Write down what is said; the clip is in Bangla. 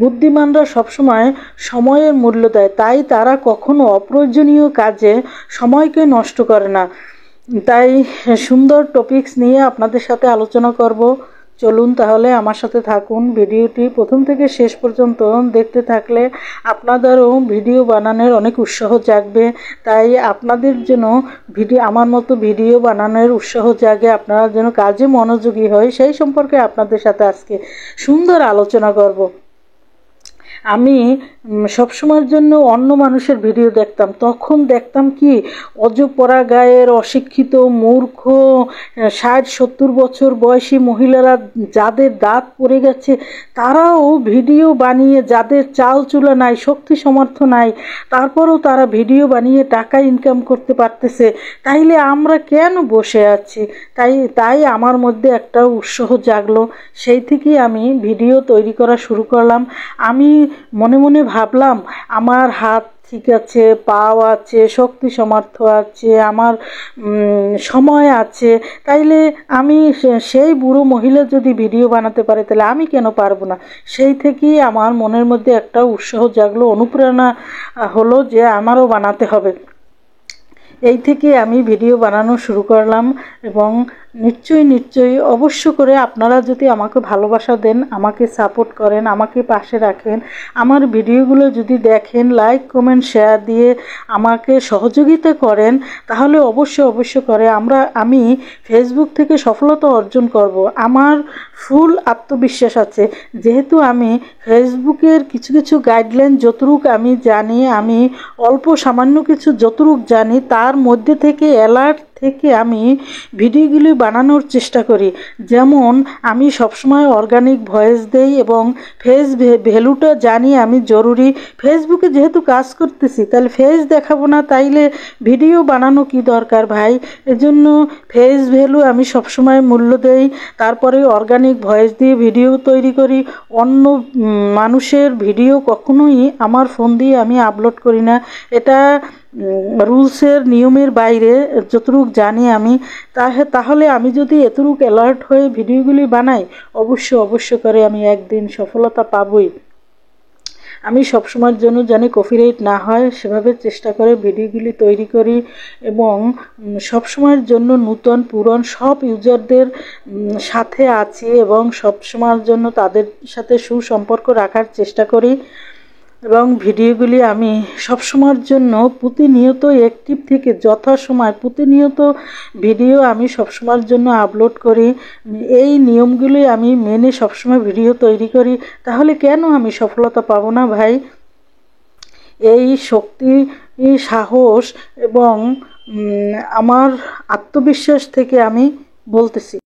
বুদ্ধিমানরা সবসময় সময়ের মূল্য দেয়, তাই তারা কখনো অপ্রয়োজনীয় কাজে সময়কে নষ্ট করে না। তাই সুন্দর টপিকস নিয়ে আপনাদের সাথে আলোচনা করব। চলুন তাহলে আমার সাথে থাকুন, ভিডিওটি প্রথম থেকে শেষ পর্যন্ত দেখতে থাকলে আপনাদেরও ভিডিও বানানোর অনেক উৎসাহ জাগবে। তাই আপনাদের যেন আমার মতো ভিডিও বানানোর উৎসাহ জাগে, আপনারা যেন কাজে মনোযোগী হয়, সেই সম্পর্কে আপনাদের সাথে আজকে সুন্দর আলোচনা করব। আমি সবসময়ের জন্য অন্য মানুষের ভিডিও দেখতাম, তখন দেখতাম কি অজপরা গায়ের অশিক্ষিত মূর্খ 60-70 বছর বয়সী মহিলারা যাদের দাঁত পড়ে গেছে তারাও ভিডিও বানিয়ে, যাদের চাল চুলা নাই, শক্তি সামর্থ্য নাই, তারপরেও তারা ভিডিও বানিয়ে টাকা ইনকাম করতে পারতেছে। তাইলে আমরা কেন বসে আছি? তাই আমার মধ্যে একটা উৎসাহ জাগলো। সেই থেকেই আমি ভিডিও তৈরি করা শুরু করলাম। আমি মনে মনে ভাবলাম আমার হাত ঠিক আছে, পাও আছে, শক্তি সামর্থ্য আছে, আমার সময় আছে, তাইলে আমি সেই বুড়ো মহিলা যদি ভিডিও বানাতে পারে তাহলে আমি কেন পারবো না? সেই থেকেই আমার মনের মধ্যে একটা উৎসাহ জাগলো, অনুপ্রেরণা হলো যে আমারও বানাতে হবে। এই থেকে আমি ভিডিও বানানো শুরু করলাম এবং নিশ্চয়ই অবশ্য করে আপনারা যদি আমাকে ভালোবাসা দেন, আমাকে সাপোর্ট করেন, আমাকে পাশে রাখেন, আমার ভিডিওগুলো যদি দেখেন, লাইক কমেন্ট শেয়ার দিয়ে আমাকে সহযোগিতা করেন, তাহলে অবশ্য করে আমি ফেসবুক থেকে সফলতা অর্জন করব। আমার ফুল আত্মবিশ্বাস আছে, যেহেতু আমি ফেসবুকের কিছু গাইডলাইন যতটুকু আমি জানি, আমি অল্প সামান্য কিছু যতটুকু জানি, তার মধ্যে থেকে অ্যালার্ট থেকে আমি ভিডিওগুলি বানানোর চেষ্টা করি। যেমন আমি সবসময় অর্গানিক ভয়েস দেই এবং ফেস ভ্যালুটা জানি আমি জরুরি। ফেসবুকে যেহেতু কাজ করতেছি, তাহলে ফেস দেখাবো না, তাইলে ভিডিও বানানো কি দরকার ভাই? এজন্য ফেস ভ্যালু আমি সবসময় মূল্য দেই। তারপরে অর্গানিক ভয়েস দিয়ে ভিডিও তৈরি করি। অন্য মানুষের ভিডিও কখনোই আমার ফোন দিয়ে আমি আপলোড করি না, এটা রুলসের নিয়মের বাইরে যতটুকু জানি আমি। তাহলে আমি যদি এতটুকু অ্যালার্ট হয়ে ভিডিওগুলি বানাই, অবশ্য করে আমি একদিন সফলতা পাবই। আমি সবসময়ের জন্য জানি কপিরাইট না হয়, সেভাবে চেষ্টা করে ভিডিওগুলি তৈরি করি এবং সবসময়ের জন্য নূতন পুরন সব ইউজারদের সাথে আছি এবং সবসময়ের জন্য তাদের সাথে সুসম্পর্ক রাখার চেষ্টা করি। এবং ভিডিওগুলি আমি সবসময়ের জন্য প্রতিনিয়ত অ্যাক্টিভ থেকে যথাসময় প্রতিনিয়ত ভিডিও আমি সবসময়ের জন্য আপলোড করি। এই নিয়মগুলি আমি মেনে সবসময় ভিডিও তৈরি করি, তাহলে কেন আমি সফলতা পাবো না ভাই? এই শক্তি, সাহস এবং আমার আত্মবিশ্বাস থেকে আমি বলতেছি।